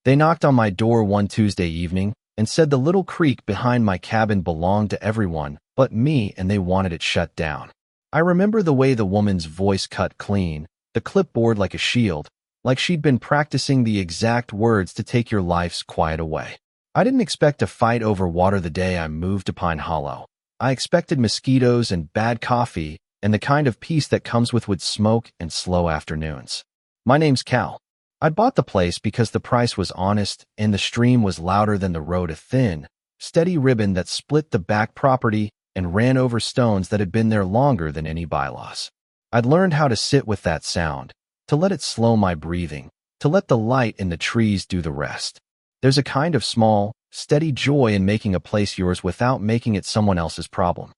They knocked on my door one Tuesday evening and said the little creek behind my cabin belonged to everyone but me and they wanted it shut down. I remember the way the woman's voice cut clean, the clipboard like a shield, like she'd been practicing the exact words to take your life's quiet away. I didn't expect a fight over water the day I moved to Pine Hollow. I expected mosquitoes and bad coffee and the kind of peace that comes with wood smoke and slow afternoons. My name's Cal. I bought the place because the price was honest and the stream was louder than the road, a thin, steady ribbon that split the back property and ran over stones that had been there longer than any bylaws. I'd learned how to sit with that sound, to let it slow my breathing, to let the light in the trees do the rest. There's a kind of small, steady joy in making a place yours without making it someone else's problem.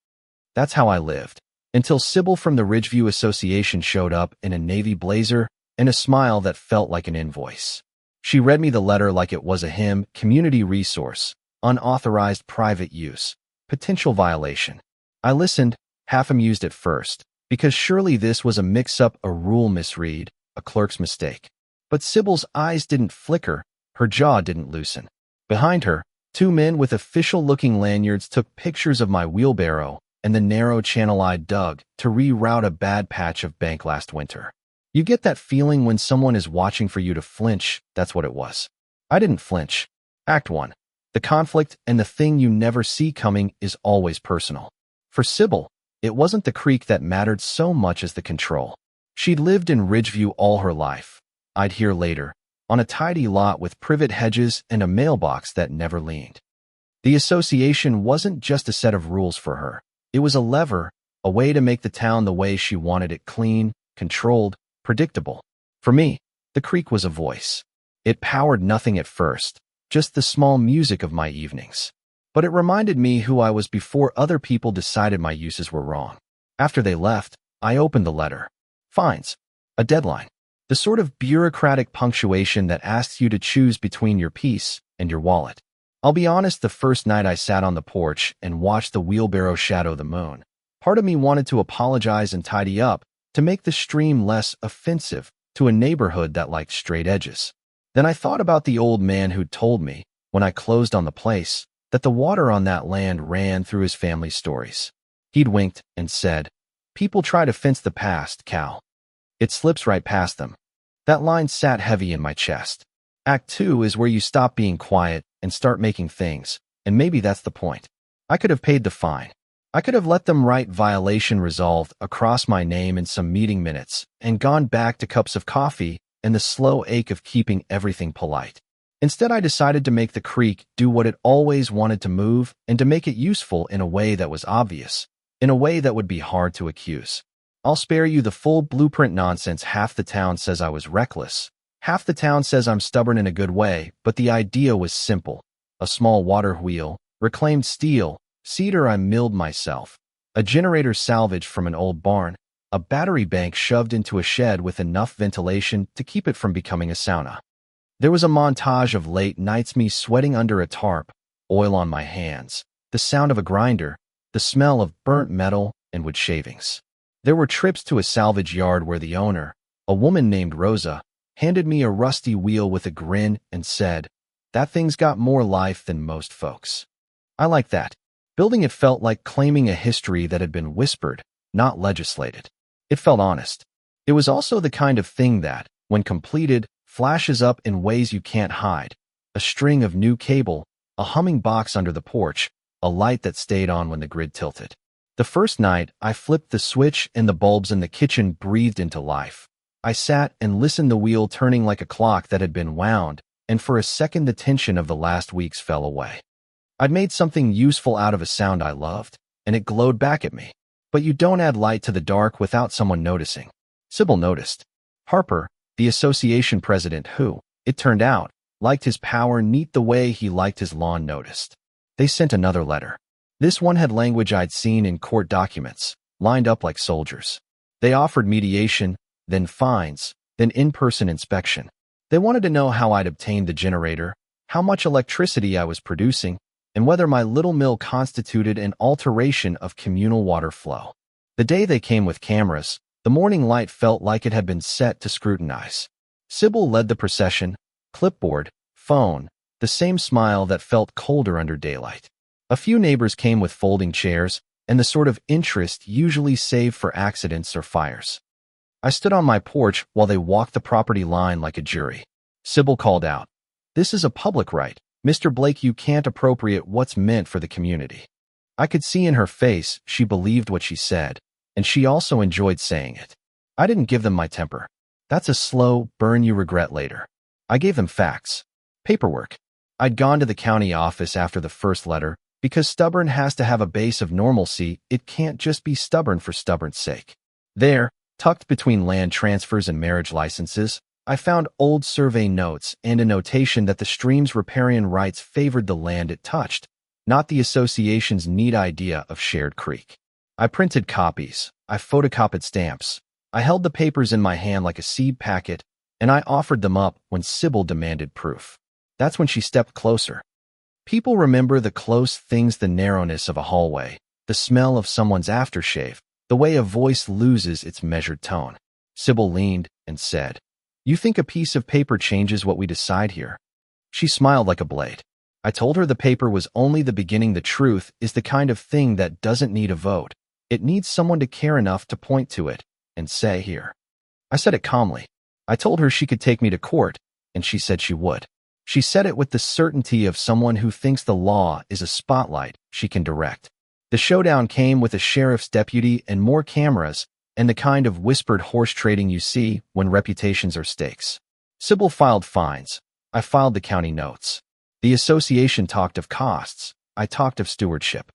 That's how I lived, until Sybil from the Ridgeview Association showed up in a navy blazer and a smile that felt like an invoice. She read me the letter like it was a HIM, community resource, unauthorized private use, potential violation. I listened, half amused at first, because surely this was a mix-up, a rule misread, a clerk's mistake. But Sybil's eyes didn't flicker, her jaw didn't loosen. Behind her, two men with official-looking lanyards took pictures of my wheelbarrow and the narrow channel I'd dug to reroute a bad patch of bank last winter. You get that feeling when someone is watching for you to flinch. That's what it was. I didn't flinch. Act 1. The conflict and the thing you never see coming is always personal. For Sybil, it wasn't the creek that mattered so much as the control. She'd lived in Ridgeview all her life. I'd hear later, on a tidy lot with privet hedges and a mailbox that never leaned. The association wasn't just a set of rules for her. It was a lever, a way to make the town the way she wanted it, clean, controlled, predictable. For me, the creek was a voice. It powered nothing at first, just the small music of my evenings. But it reminded me who I was before other people decided my uses were wrong. After they left, I opened the letter. Fines. A deadline. The sort of bureaucratic punctuation that asks you to choose between your peace and your wallet. I'll be honest, the first night I sat on the porch and watched the wheelbarrow shadow the moon, part of me wanted to apologize and tidy up, to make the stream less offensive to a neighborhood that liked straight edges. Then I thought about the old man who'd told me, when I closed on the place, that the water on that land ran through his family's stories. He'd winked and said, "People try to fence the past, Cal. It slips right past them." That line sat heavy in my chest. Act 2 is where you stop being quiet and start making things, and maybe that's the point. I could have paid the fine. I could have let them write violation resolved across my name in some meeting minutes and gone back to cups of coffee and the slow ache of keeping everything polite. Instead, I decided to make the creek do what it always wanted to move and to make it useful in a way that was obvious, in a way that would be hard to accuse. I'll spare you the full blueprint nonsense. Half the town says I was reckless. Half the town says I'm stubborn in a good way, but the idea was simple. A small water wheel, reclaimed steel, cedar I milled myself, a generator salvaged from an old barn, a battery bank shoved into a shed with enough ventilation to keep it from becoming a sauna. There was a montage of late nights, me sweating under a tarp, oil on my hands, the sound of a grinder, the smell of burnt metal and wood shavings. There were trips to a salvage yard where the owner, a woman named Rosa, handed me a rusty wheel with a grin and said, "That thing's got more life than most folks." I like that. Building it felt like claiming a history that had been whispered, not legislated. It felt honest. It was also the kind of thing that, when completed, flashes up in ways you can't hide. A string of new cable, a humming box under the porch, a light that stayed on when the grid tilted. The first night, I flipped the switch and the bulbs in the kitchen breathed into life. I sat and listened, the wheel turning like a clock that had been wound, and for a second the tension of the last weeks fell away. I'd made something useful out of a sound I loved, and it glowed back at me. But you don't add light to the dark without someone noticing. Sybil noticed. Harper, the association president who, it turned out, liked his power neat the way he liked his lawn, noticed. They sent another letter. This one had language I'd seen in court documents, lined up like soldiers. They offered mediation, then fines, then in-person inspection. They wanted to know how I'd obtained the generator, how much electricity I was producing, and whether my little mill constituted an alteration of communal water flow. The day they came with cameras, the morning light felt like it had been set to scrutinize. Sybil led the procession, clipboard, phone, the same smile that felt colder under daylight. A few neighbors came with folding chairs and the sort of interest usually saved for accidents or fires. I stood on my porch while they walked the property line like a jury. Sybil called out, "This is a public right. Mr. Blake, you can't appropriate what's meant for the community." I could see in her face she believed what she said, and she also enjoyed saying it. I didn't give them my temper. That's a slow burn you regret later. I gave them facts. Paperwork. I'd gone to the county office after the first letter. Because stubborn has to have a base of normalcy, it can't just be stubborn for stubborn's sake. There, tucked between land transfers and marriage licenses, I found old survey notes and a notation that the stream's riparian rights favored the land it touched, not the association's neat idea of shared creek. I printed copies. I photocopied stamps. I held the papers in my hand like a seed packet, and I offered them up when Sybil demanded proof. That's when she stepped closer. People remember the close things, the narrowness of a hallway, the smell of someone's aftershave, the way a voice loses its measured tone. Sybil leaned and said, "You think a piece of paper changes what we decide here?" She smiled like a blade. I told her the paper was only the beginning. The truth is the kind of thing that doesn't need a vote. It needs someone to care enough to point to it and say, "Here." I said it calmly. I told her she could take me to court, and she said she would. She said it with the certainty of someone who thinks the law is a spotlight she can direct. The showdown came with a sheriff's deputy and more cameras and the kind of whispered horse trading you see when reputations are stakes. Sybil filed fines. I filed the county notes. The association talked of costs. I talked of stewardship.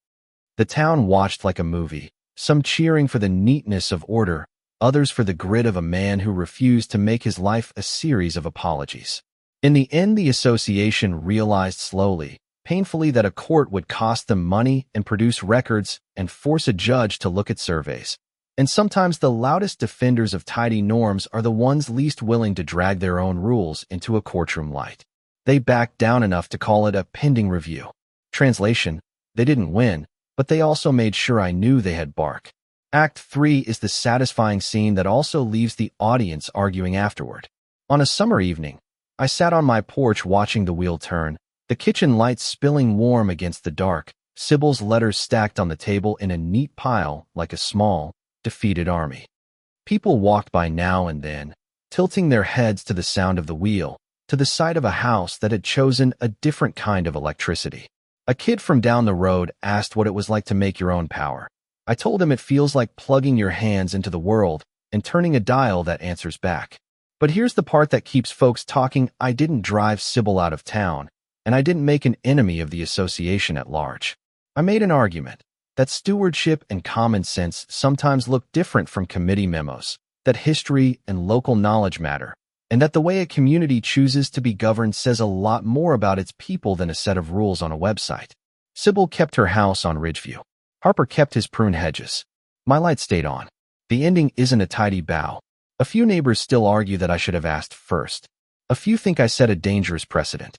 The town watched like a movie, some cheering for the neatness of order, others for the grit of a man who refused to make his life a series of apologies. In the end, the association realized slowly, painfully, that a court would cost them money and produce records and force a judge to look at surveys. And sometimes the loudest defenders of tidy norms are the ones least willing to drag their own rules into a courtroom light. They backed down enough to call it a pending review. Translation: they didn't win, but they also made sure I knew they had bark. Act 3 is the satisfying scene that also leaves the audience arguing afterward. On a summer evening, I sat on my porch watching the wheel turn, the kitchen lights spilling warm against the dark, Sybil's letters stacked on the table in a neat pile like a small, defeated army. People walked by now and then, tilting their heads to the sound of the wheel, to the sight of a house that had chosen a different kind of electricity. A kid from down the road asked what it was like to make your own power. I told him it feels like plugging your hands into the world and turning a dial that answers back. But here's the part that keeps folks talking. I didn't drive Sybil out of town, and I didn't make an enemy of the association at large. I made an argument that stewardship and common sense sometimes look different from committee memos, that history and local knowledge matter, and that the way a community chooses to be governed says a lot more about its people than a set of rules on a website. Sybil kept her house on Ridgeview. Harper kept his prune hedges. My light stayed on. The ending isn't a tidy bow. A few neighbors still argue that I should have asked first. A few think I set a dangerous precedent.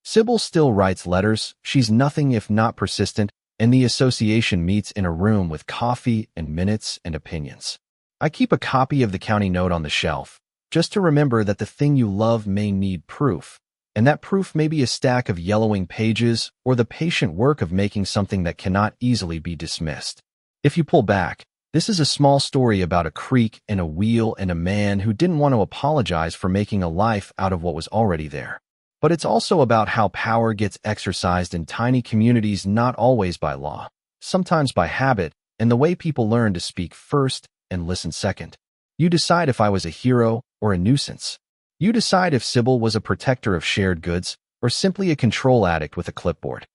Sybil still writes letters. She's nothing if not persistent, and the association meets in a room with coffee and minutes and opinions. I keep a copy of the county note on the shelf, just to remember that the thing you love may need proof, and that proof may be a stack of yellowing pages or the patient work of making something that cannot easily be dismissed. If you pull back, this is a small story about a creek and a wheel and a man who didn't want to apologize for making a life out of what was already there. But it's also about how power gets exercised in tiny communities, not always by law, sometimes by habit, and the way people learn to speak first and listen second. You decide if I was a hero or a nuisance. You decide if Sybil was a protector of shared goods or simply a control addict with a clipboard.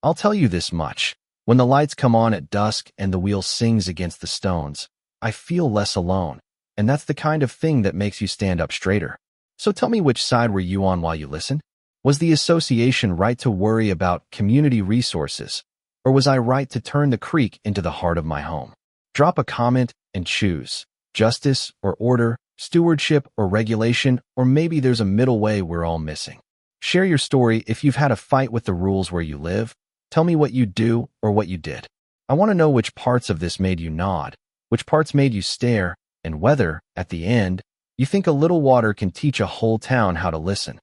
I'll tell you this much. When the lights come on at dusk and the wheel sings against the stones, I feel less alone, and that's the kind of thing that makes you stand up straighter. So tell me, which side were you on while you listened? Was the association right to worry about community resources, or was I right to turn the creek into the heart of my home? Drop a comment and choose justice or order, stewardship or regulation, or maybe there's a middle way we're all missing. Share your story if you've had a fight with the rules where you live. Tell me what you do or what you did. I want to know which parts of this made you nod, which parts made you stare, and whether, at the end, you think a little water can teach a whole town how to listen.